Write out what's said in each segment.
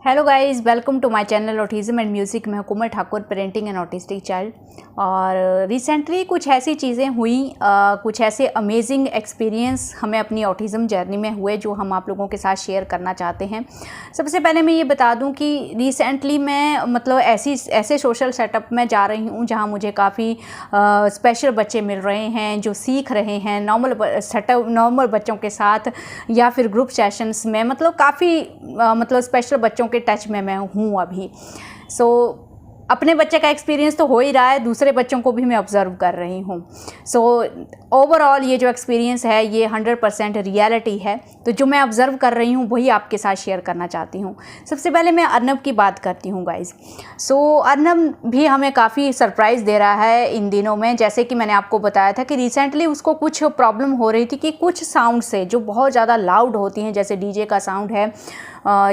Hello guys, welcome to my channel autism and music. मैं Hukumat Thakur, parenting and autistic child. और recently कुछ ऐसी चीज़ें हुई, कुछ ऐसे अमेजिंग एक्सपीरियंस हमें अपनी ऑटिज़म जर्नी में हुए जो हम आप लोगों के साथ शेयर करना चाहते हैं। सबसे पहले मैं ये बता दूं कि रिसेंटली मैं ऐसे सोशल सेटअप में जा रही हूँ जहाँ मुझे काफ़ी स्पेशल बच्चे मिल रहे हैं जो सीख रहे हैं नॉर्मल बच्चों के साथ, या फिर ग्रुप सेशंस में काफ़ी स्पेशल बच्चों के टच में मैं हूँ अभी। अपने बच्चे का एक्सपीरियंस तो हो ही रहा है, दूसरे बच्चों को भी मैं ऑब्ज़र्व कर रही हूँ। ओवरऑल ये जो एक्सपीरियंस है ये 100% रियलिटी है। तो जो मैं ऑब्ज़र्व कर रही हूँ वही आपके साथ शेयर करना चाहती हूँ। सबसे पहले मैं अर्नब की बात करती हूँ गाइज़। अर्नब भी हमें काफ़ी सरप्राइज़ दे रहा है इन दिनों में। जैसे कि मैंने आपको बताया था कि रिसेंटली उसको कुछ प्रॉब्लम हो रही थी कि कुछ साउंड से जो बहुत ज़्यादा लाउड होती हैं, जैसे डीजे का साउंड है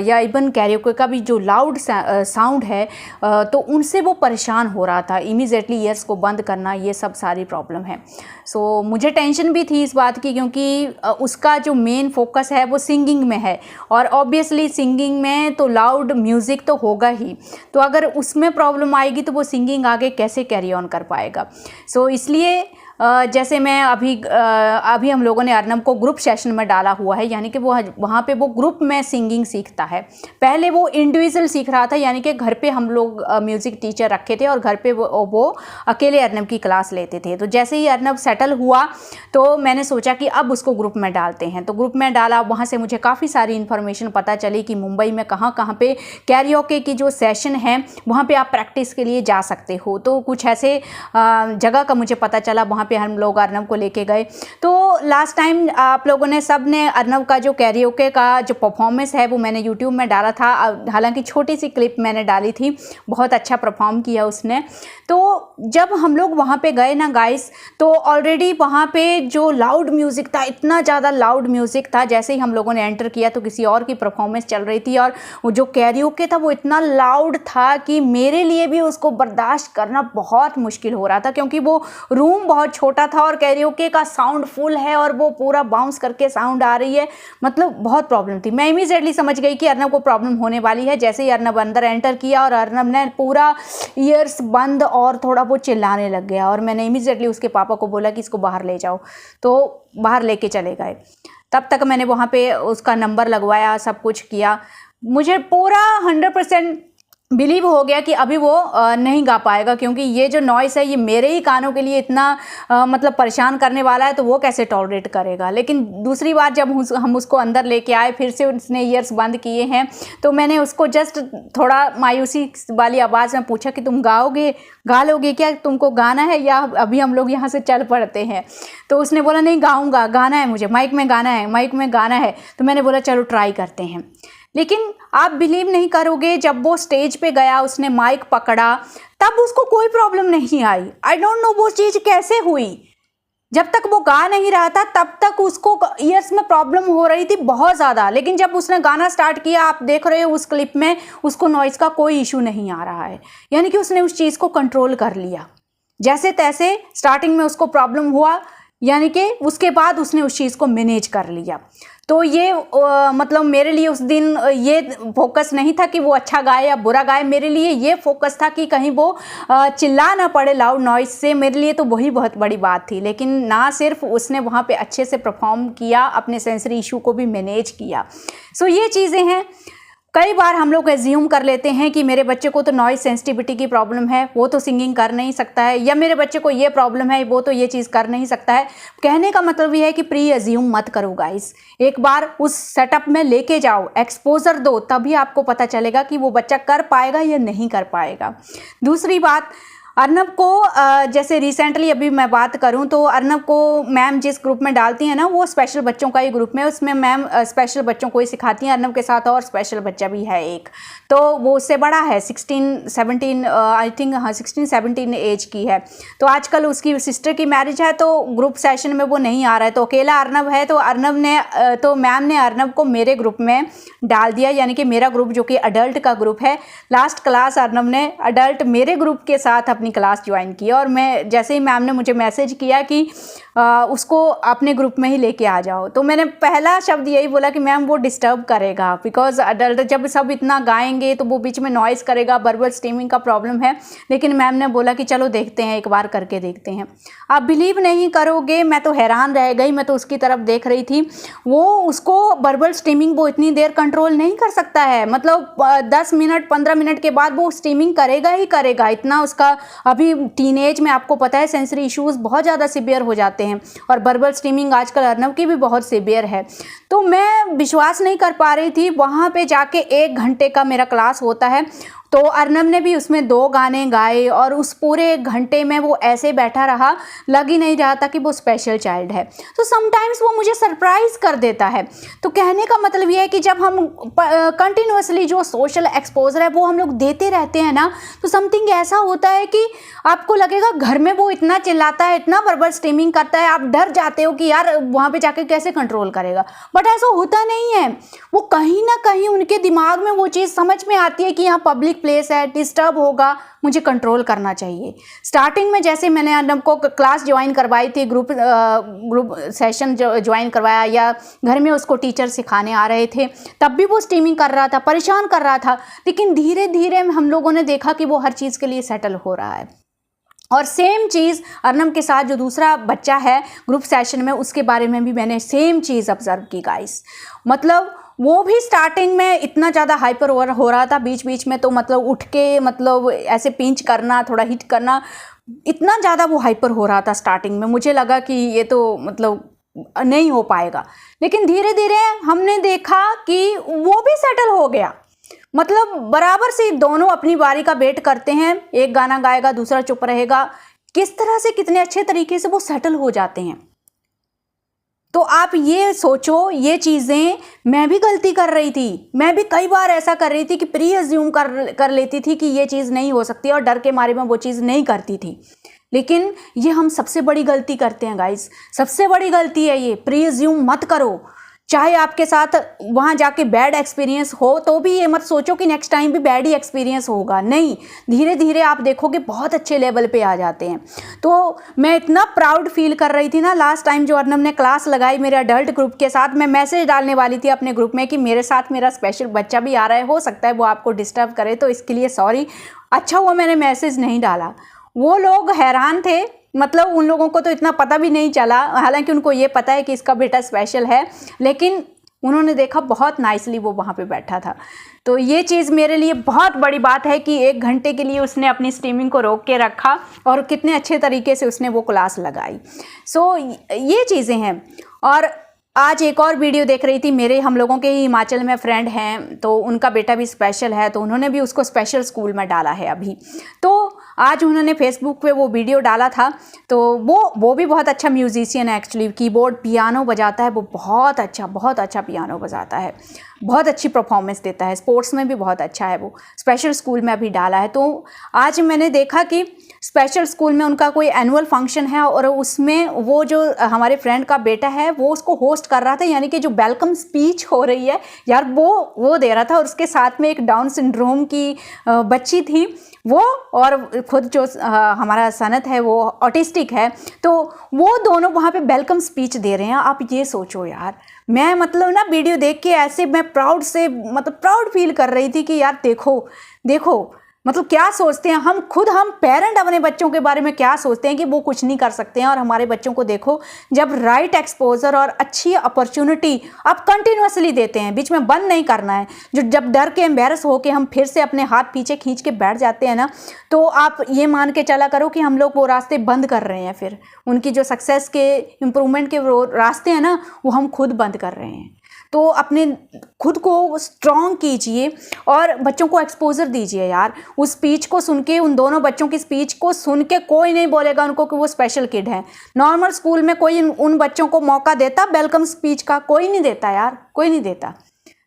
या इवन कैरियोके का भी जो लाउड साउंड है, तो उनसे वो परेशान हो रहा था। इमीडिएटली ईयर्स को बंद करना, ये सब सारी प्रॉब्लम है। मुझे टेंशन भी थी इस बात की, क्योंकि उसका जो मेन फोकस है वो सिंगिंग में है, और ऑब्वियसली सिंगिंग में तो लाउड म्यूज़िक तो होगा ही। तो अगर उसमें प्रॉब्लम आएगी तो वो सिंगिंग आगे कैसे कैरी ऑन कर पाएगा। इसलिए जैसे मैं अभी हम लोगों ने अर्नब को ग्रुप सेशन में डाला हुआ है, यानी कि वो वहाँ पे वो ग्रुप में सिंगिंग सीखता है। पहले वो इंडिविजुअल सीख रहा था, यानी कि घर पे हम लोग म्यूज़िक टीचर रखे थे और घर पे वो अकेले अर्नब की क्लास लेते थे। तो जैसे ही अर्नब सेटल हुआ तो मैंने सोचा कि अब उसको ग्रुप में डालते हैं। तो ग्रुप में डाला, वहाँ से मुझे काफ़ी सारी इन्फॉर्मेशन पता चली कि मुंबई में कहाँ कहाँ पे कैरियोके की जो सेशन है वहाँ पे आप प्रैक्टिस के लिए जा सकते हो। तो कुछ ऐसे जगह का मुझे पता चला, वहाँ पे हम लोग अर्नब को लेके गए। तो लास्ट टाइम आप लोगों ने सब ने अर्नब का जो कैरियोके का जो परफॉर्मेंस है वो मैंने यूट्यूब में डाला था। हालांकि छोटी सी क्लिप मैंने डाली थी, बहुत अच्छा परफॉर्म किया उसने। तो जब हम लोग वहाँ पे गए ना गाइस, तो ऑलरेडी वहाँ पे जो लाउड म्यूज़िक था, इतना ज़्यादा लाउड म्यूज़िक था। जैसे ही हम लोगों ने एंटर किया तो किसी और की परफॉर्मेंस चल रही थी, और वो जो कैरियोके था वो इतना लाउड था कि मेरे लिए भी उसको बर्दाश्त करना बहुत मुश्किल हो रहा था, क्योंकि वो रूम बहुत छोटा था और कैरियोके का साउंड फुल है और वो पूरा बाउंस करके साउंड आ रही है। बहुत प्रॉब्लम थी। मैं इमीडिएटली समझ गई कि अर्नब को प्रॉब्लम होने वाली है। जैसे ही अर्नब अंदर एंटर किया और अर्नब ने पूरा ईयर्स बंद और थोड़ा बहुत चिल्लाने लग गया, और मैंने इमीडिएटली उसके पापा को बोला कि इसको बाहर ले जाओ। तो बाहर लेके चले गए। तब तक मैंने वहाँ पे उसका नंबर लगवाया, सब कुछ किया। मुझे पूरा 100% बिलीव हो गया कि अभी वो नहीं गा पाएगा, क्योंकि ये जो नॉइस है ये मेरे ही कानों के लिए इतना परेशान करने वाला है, तो वो कैसे टॉलरेट करेगा। लेकिन दूसरी बार जब हम उसको अंदर लेके आए, फिर से उसने ईयर्स बंद किए हैं, तो मैंने उसको जस्ट थोड़ा मायूसी वाली आवाज़ में पूछा कि तुम गा लोगे क्या, तुमको गाना है या अभी हम लोग यहाँ से चल पड़ते हैं। तो उसने बोला नहीं गाऊँगा, गाना है मुझे, माइक में गाना है। तो मैंने बोला चलो ट्राई करते हैं। लेकिन आप बिलीव नहीं करोगे, जब वो स्टेज पे गया, उसने माइक पकड़ा, तब उसको कोई प्रॉब्लम नहीं आई। आई डोंट नो वो चीज़ कैसे हुई। जब तक वो गा नहीं रहा था तब तक उसको ईयर्स में प्रॉब्लम हो रही थी बहुत ज़्यादा। लेकिन जब उसने गाना स्टार्ट किया, आप देख रहे हो उस क्लिप में, उसको नॉइज़ का कोई इशू नहीं आ रहा है। यानी कि उसने उस चीज़ को कंट्रोल कर लिया। जैसे तैसे स्टार्टिंग में उसको प्रॉब्लम हुआ, यानी कि उसके बाद उसने उस चीज़ को मैनेज कर लिया। तो ये मेरे लिए उस दिन ये फोकस नहीं था कि वो अच्छा गाए या बुरा गाए। मेरे लिए ये फोकस था कि कहीं वो चिल्ला ना पड़े लाउड नॉइस से। मेरे लिए तो वही बहुत बड़ी बात थी। लेकिन ना सिर्फ उसने वहाँ पे अच्छे से परफॉर्म किया, अपने सेंसरी इशू को भी मैनेज किया। ये चीज़ें हैं। कई बार हम लोग एज्यूम कर लेते हैं कि मेरे बच्चे को तो नॉइज़ सेंसिटिविटी की प्रॉब्लम है, वो तो सिंगिंग कर नहीं सकता है, या मेरे बच्चे को ये प्रॉब्लम है, वो तो ये चीज़ कर नहीं सकता है। कहने का मतलब ये है कि प्री एज्यूम मत करो गाइस। एक बार उस सेटअप में लेके जाओ, एक्सपोजर दो, तभी आपको पता चलेगा कि वो बच्चा कर पाएगा या नहीं कर पाएगा। दूसरी बात, अर्नब को जैसे रिसेंटली अभी मैं बात करूं तो अर्नब को मैम जिस ग्रुप में डालती हैं ना, वो स्पेशल बच्चों का ही ग्रुप में, उसमें मैम स्पेशल बच्चों को ही सिखाती हैं। अर्नब के साथ और स्पेशल बच्चा भी है एक, तो वो उससे बड़ा है, 16-17 आई थिंक, हाँ 16-17 एज की है। तो आजकल उसकी सिस्टर की मैरिज है, तो ग्रुप सेशन में वो नहीं आ रहा है, तो अकेला अर्नब है। तो मैम ने अर्नब को मेरे ग्रुप में डाल दिया, यानी कि मेरा ग्रुप जो कि अडल्ट का ग्रुप है। लास्ट क्लास अर्नब ने अडल्ट मेरे ग्रुप के साथ अपनी क्लास ज्वाइन की, और मैं जैसे ही मैम ने मुझे मैसेज किया कि उसको अपने ग्रुप में ही लेके आ जाओ। तो मैंने पहला शब्द यही बोला कि मैम वो डिस्टर्ब करेगा, बिकॉज अडल्ट जब सब इतना गाएंगे तो वो बीच में नॉइज़ करेगा, वर्बल स्ट्रीमिंग का प्रॉब्लम है। लेकिन मैम ने बोला कि चलो देखते हैं, एक बार करके देखते हैं। आप बिलीव नहीं करोगे, मैं तो हैरान रह गई। मैं तो उसकी तरफ देख रही थी, वो उसको वर्बल स्ट्रीमिंग वो इतनी देर कंट्रोल नहीं कर सकता है। मतलब 10 मिनट 15 मिनट के बाद वो स्ट्रीमिंग करेगा ही करेगा। इतना उसका अभी टीनेज में आपको पता है सेंसरी इश्यूज़ बहुत ज़्यादा सीवियर हो जाते हैं, और वर्बल स्ट्रीमिंग आजकल अर्नव की भी बहुत सीवियर है। तो मैं विश्वास नहीं कर पा रही थी। वहाँ पे जाके 1 घंटे का मेरा क्लास होता है, तो अर्नव ने भी उसमें 2 गाने गाए, और उस पूरे 1 घंटे में वो ऐसे बैठा रहा, लग ही नहीं रहा था कि वो स्पेशल चाइल्ड है। तो समटाइम्स वो मुझे सरप्राइज़ कर देता है। तो कहने का मतलब ये है कि जब हम कंटिन्यूसली जो सोशल एक्सपोजर है वो हम लोग देते रहते हैं ना, तो समथिंग ऐसा होता है कि आपको लगेगा घर में वो इतना चिल्लाता है, इतना वर्बल स्ट्रीमिंग करता है, आप डर जाते हो कि यार वहाँ पे जाके कैसे कंट्रोल करेगा। बट ऐसा होता नहीं है। वो कहीं ना कहीं उनके दिमाग में वो चीज़ समझ में आती है कि यहाँ पब्लिक प्लेस है, डिस्टर्ब होगा, मुझे कंट्रोल करना चाहिए। स्टार्टिंग में जैसे मैंने अर्नव को क्लास ज्वाइन करवाई थी, ग्रुप सेशन ज्वाइन करवाया, या घर में उसको टीचर सिखाने आ रहे थे, तब भी वो स्ट्रीमिंग कर रहा था, परेशान कर रहा था। लेकिन धीरे धीरे हम लोगों ने देखा कि वो हर चीज़ के लिए सेटल हो रहा है। और सेम चीज़ अर्नव के साथ जो दूसरा बच्चा है ग्रुप सेशन में, उसके बारे में भी मैंने सेम चीज़ ऑब्जर्व की गाइस। मतलब वो भी स्टार्टिंग में इतना ज़्यादा हाइपर हो रहा था, बीच बीच में तो मतलब उठ के मतलब ऐसे पिंच करना, थोड़ा हिट करना, इतना ज़्यादा वो हाइपर हो रहा था स्टार्टिंग में। मुझे लगा कि ये तो मतलब नहीं हो पाएगा। लेकिन धीरे धीरे हमने देखा कि वो भी सेटल हो गया। मतलब बराबर से दोनों अपनी बारी का वेट करते हैं, एक गाना गाएगा, दूसरा चुप रहेगा। किस तरह से, कितने अच्छे तरीके से वो सेटल हो जाते हैं। तो आप ये सोचो, ये चीज़ें मैं भी गलती कर रही थी। मैं भी कई बार ऐसा कर रही थी कि प्री अज्यूम कर लेती थी कि ये चीज़ नहीं हो सकती, और डर के मारे में वो चीज़ नहीं करती थी। लेकिन ये हम सबसे बड़ी गलती करते हैं गाइस, सबसे बड़ी गलती है ये। प्री अज्यूम मत करो। चाहे आपके साथ वहाँ जाके बैड एक्सपीरियंस हो तो भी ये मत सोचो कि नेक्स्ट टाइम भी बैड ही एक्सपीरियंस होगा। नहीं, धीरे धीरे आप देखोगे बहुत अच्छे लेवल पे आ जाते हैं। तो मैं इतना प्राउड फील कर रही थी ना, लास्ट टाइम जो अर्नव ने क्लास लगाई मेरे अडल्ट ग्रुप के साथ, मैं मैसेज डालने वाली थी अपने ग्रुप में कि मेरे साथ मेरा स्पेशल बच्चा भी आ रहा है, हो सकता है वो आपको डिस्टर्ब करे, तो इसके लिए सॉरी। अच्छा हुआ मैंने मैसेज नहीं डाला। वो लोग हैरान थे, मतलब उन लोगों को तो इतना पता भी नहीं चला, हालांकि उनको ये पता है कि इसका बेटा स्पेशल है, लेकिन उन्होंने देखा बहुत नाइसली वो वहाँ पे बैठा था। तो ये चीज़ मेरे लिए बहुत बड़ी बात है कि 1 घंटे के लिए उसने अपनी स्ट्रीमिंग को रोक के रखा, और कितने अच्छे तरीके से उसने वो क्लास लगाई। सो ये चीज़ें हैं। और आज एक और वीडियो देख रही थी, मेरे हम लोगों के ही हिमाचल में फ्रेंड हैं, तो उनका बेटा भी स्पेशल है, तो उन्होंने भी उसको स्पेशल स्कूल में डाला है अभी। तो आज उन्होंने फेसबुक पे वो वीडियो डाला था। तो वो भी बहुत अच्छा म्यूजिशियन है एक्चुअली, कीबोर्ड पियानो बजाता है वो, बहुत अच्छा पियानो बजाता है, बहुत अच्छी परफॉर्मेंस देता है, स्पोर्ट्स में भी बहुत अच्छा है। वो स्पेशल स्कूल में अभी डाला है। तो आज मैंने देखा कि स्पेशल स्कूल में उनका कोई एनुअल फंक्शन है, और उसमें वो जो हमारे फ्रेंड का बेटा है वो उसको होस्ट कर रहा था, यानी कि जो वेलकम स्पीच हो रही है यार वो दे रहा था। और उसके साथ में एक डाउन सिंड्रोम की बच्ची थी वो, और खुद जो हमारा सनत है वो ऑटिस्टिक है। तो वो दोनों वहाँ पे वेलकम स्पीच दे रहे हैं। आप ये सोचो यार, मैं मतलब ना वीडियो देख के ऐसे मैं प्राउड फील कर रही थी कि यार देखो मतलब क्या सोचते हैं हम पेरेंट अपने बच्चों के बारे में क्या सोचते हैं कि वो कुछ नहीं कर सकते हैं। और हमारे बच्चों को देखो, जब राइट एक्सपोजर और अच्छी अपॉर्चुनिटी आप कंटिन्यूसली देते हैं, बीच में बंद नहीं करना है। जब डर के एम्बेरस होके हम फिर से अपने हाथ पीछे खींच के बैठ जाते हैं ना, तो आप ये मान के चला करो कि हम लोग वो रास्ते बंद कर रहे हैं। फिर उनकी जो सक्सेस के इम्प्रूवमेंट के वो रास्ते हैं ना, वो हम खुद बंद कर रहे हैं। तो अपने खुद को स्ट्रॉन्ग कीजिए और बच्चों को एक्सपोजर दीजिए यार। उस स्पीच को सुन के, उन दोनों बच्चों की स्पीच को सुन के कोई नहीं बोलेगा उनको कि वो स्पेशल किड है। नॉर्मल स्कूल में कोई उन बच्चों को मौका देता वेलकम स्पीच का? कोई नहीं देता यार, कोई नहीं देता।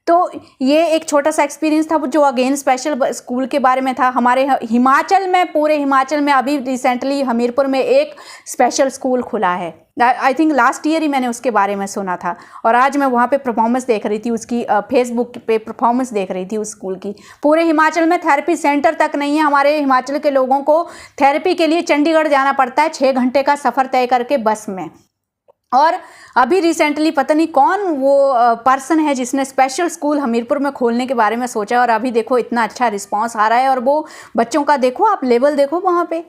तो ये एक छोटा सा एक्सपीरियंस था जो अगेन स्पेशल स्कूल के बारे में था। हमारे हिमाचल में, पूरे हिमाचल में अभी रिसेंटली हमीरपुर में एक स्पेशल स्कूल खुला है। आई थिंक लास्ट ईयर ही मैंने उसके बारे में सुना था। और आज मैं वहाँ पे परफॉर्मेंस देख रही थी उसकी, फेसबुक पे परफॉर्मेंस देख रही थी उस स्कूल की। पूरे हिमाचल में थेरेपी सेंटर तक नहीं है। हमारे हिमाचल के लोगों को थेरेपी के लिए चंडीगढ़ जाना पड़ता है, 6 घंटे का सफ़र तय करके बस में। और अभी रिसेंटली पता नहीं कौन वो पर्सन है जिसने स्पेशल स्कूल हमीरपुर में खोलने के बारे में सोचा, और अभी देखो इतना अच्छा रिस्पांस आ रहा है, और वो बच्चों का देखो आप लेवल देखो वहाँ पे।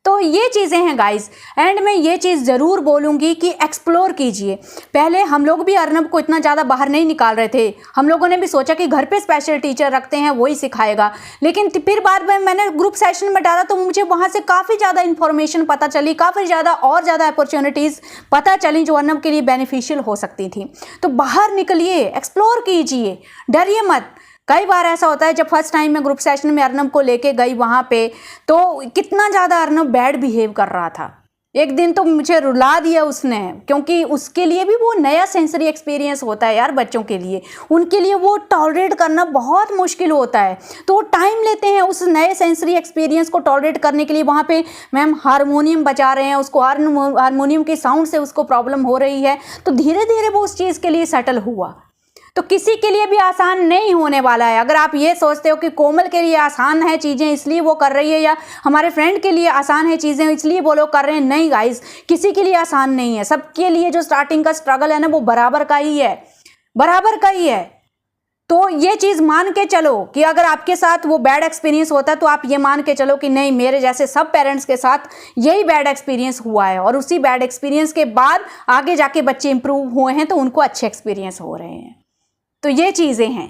तो ये चीज़ें हैं गाइस। एंड मैं ये चीज़ ज़रूर बोलूँगी कि एक्सप्लोर कीजिए। पहले हम लोग भी अर्नब को इतना ज़्यादा बाहर नहीं निकाल रहे थे, हम लोगों ने भी सोचा कि घर पे स्पेशल टीचर रखते हैं वही सिखाएगा, लेकिन फिर बाद में मैंने ग्रुप सेशन में डाला तो मुझे वहाँ से काफ़ी ज़्यादा इन्फॉर्मेशन पता चली, काफ़ी ज़्यादा और ज़्यादा अपॉर्चुनिटीज़ पता चली जो अर्नब के लिए बेनिफिशियल हो सकती थी। तो बाहर निकलिए, एक्सप्लोर कीजिए, डरिए मत। कई बार ऐसा होता है जब फर्स्ट टाइम मैं ग्रुप सेशन में अर्नब को लेके गई वहाँ पे, तो कितना ज़्यादा अर्नब बैड बिहेव कर रहा था। एक दिन तो मुझे रुला दिया उसने, क्योंकि उसके लिए भी वो नया सेंसरी एक्सपीरियंस होता है यार बच्चों के लिए, उनके लिए वो टॉलरेट करना बहुत मुश्किल होता है। तो वो टाइम लेते हैं उस नए सेंसरी एक्सपीरियंस को टॉलरेट करने के लिए। वहाँ पे मैम हारमोनियम बजा रहे हैं, उसको हारमोनियम के साउंड से उसको प्रॉब्लम हो रही है, तो धीरे धीरे वो उस चीज़ के लिए सेटल हुआ। तो किसी के लिए भी आसान नहीं होने वाला है। अगर आप ये सोचते हो कि कोमल के लिए आसान है चीज़ें इसलिए वो कर रही है, या हमारे फ्रेंड के लिए आसान है चीज़ें इसलिए वो लोग कर रहे हैं, नहीं गाइस, किसी के लिए आसान नहीं है। सबके लिए जो स्टार्टिंग का स्ट्रगल है ना वो बराबर का ही है, बराबर का ही है। तो ये चीज़ मान के चलो कि अगर आपके साथ वो बैड एक्सपीरियंस होता है तो आप ये मान के चलो कि नहीं, मेरे जैसे सब पेरेंट्स के साथ यही बैड एक्सपीरियंस हुआ है, और उसी बैड एक्सपीरियंस के बाद आगे जाके बच्चे इंप्रूव हुए हैं तो उनको अच्छे एक्सपीरियंस हो रहे हैं। तो ये चीज़ें हैं।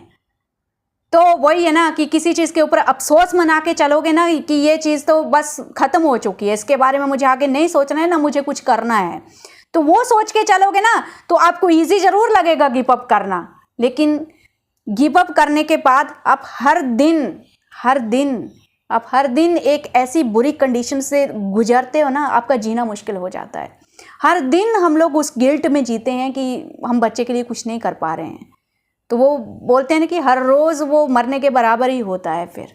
तो वही है ना कि किसी चीज़ के ऊपर अफसोस मना के चलोगे ना कि ये चीज़ तो बस ख़त्म हो चुकी है, इसके बारे में मुझे आगे नहीं सोचना है ना मुझे कुछ करना है, तो वो सोच के चलोगे ना तो आपको इजी ज़रूर लगेगा गिव अप करना। लेकिन गिव अप करने के बाद आप हर दिन एक ऐसी बुरी कंडीशन से गुजरते हो ना, आपका जीना मुश्किल हो जाता है। हर दिन हम लोग उस गिल्ट में जीते हैं कि हम बच्चे के लिए कुछ नहीं कर पा रहे हैं। तो वो बोलते हैं ना कि हर रोज़ वो मरने के बराबर ही होता है। फिर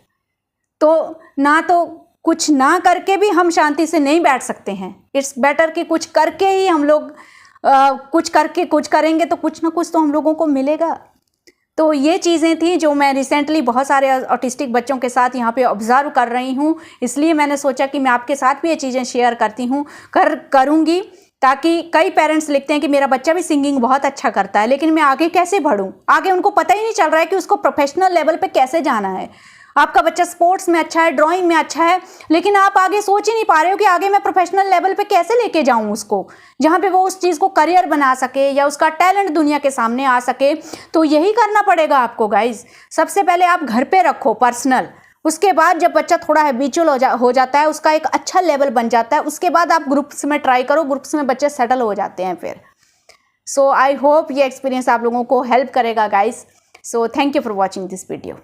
तो ना तो कुछ ना करके भी हम शांति से नहीं बैठ सकते हैं, इट्स बेटर कि कुछ करके ही हम लोग कुछ करके कुछ करेंगे तो कुछ ना कुछ तो हम लोगों को मिलेगा। तो ये चीज़ें थी जो मैं रिसेंटली बहुत सारे ऑटिस्टिक बच्चों के साथ यहाँ पे ऑब्ज़र्व कर रही हूँ, इसलिए मैंने सोचा कि मैं आपके साथ भी ये चीज़ें शेयर करती हूँ, करूँगी, ताकि कई पेरेंट्स लिखते हैं कि मेरा बच्चा भी सिंगिंग बहुत अच्छा करता है लेकिन मैं आगे कैसे बढ़ूँ, आगे उनको पता ही नहीं चल रहा है कि उसको प्रोफेशनल लेवल पे कैसे जाना है। आपका बच्चा स्पोर्ट्स में अच्छा है, ड्राइंग में अच्छा है, लेकिन आप आगे सोच ही नहीं पा रहे हो कि आगे मैं प्रोफेशनल लेवल पे कैसे लेके जाऊं उसको, जहाँ पे वो उस चीज़ को करियर बना सके या उसका टैलेंट दुनिया के सामने आ सके। तो यही करना पड़ेगा आपको गाइज। सबसे पहले आप घर पे रखो पर्सनल, उसके बाद जब बच्चा थोड़ा हैबिचुअल हो जाता है, उसका एक अच्छा लेवल बन जाता है, उसके बाद आप ग्रुप्स में ट्राई करो, ग्रुप्स में बच्चे सेटल हो जाते हैं फिर। सो आई होप ये एक्सपीरियंस आप लोगों को हेल्प करेगा guys. So thank you for watching this video.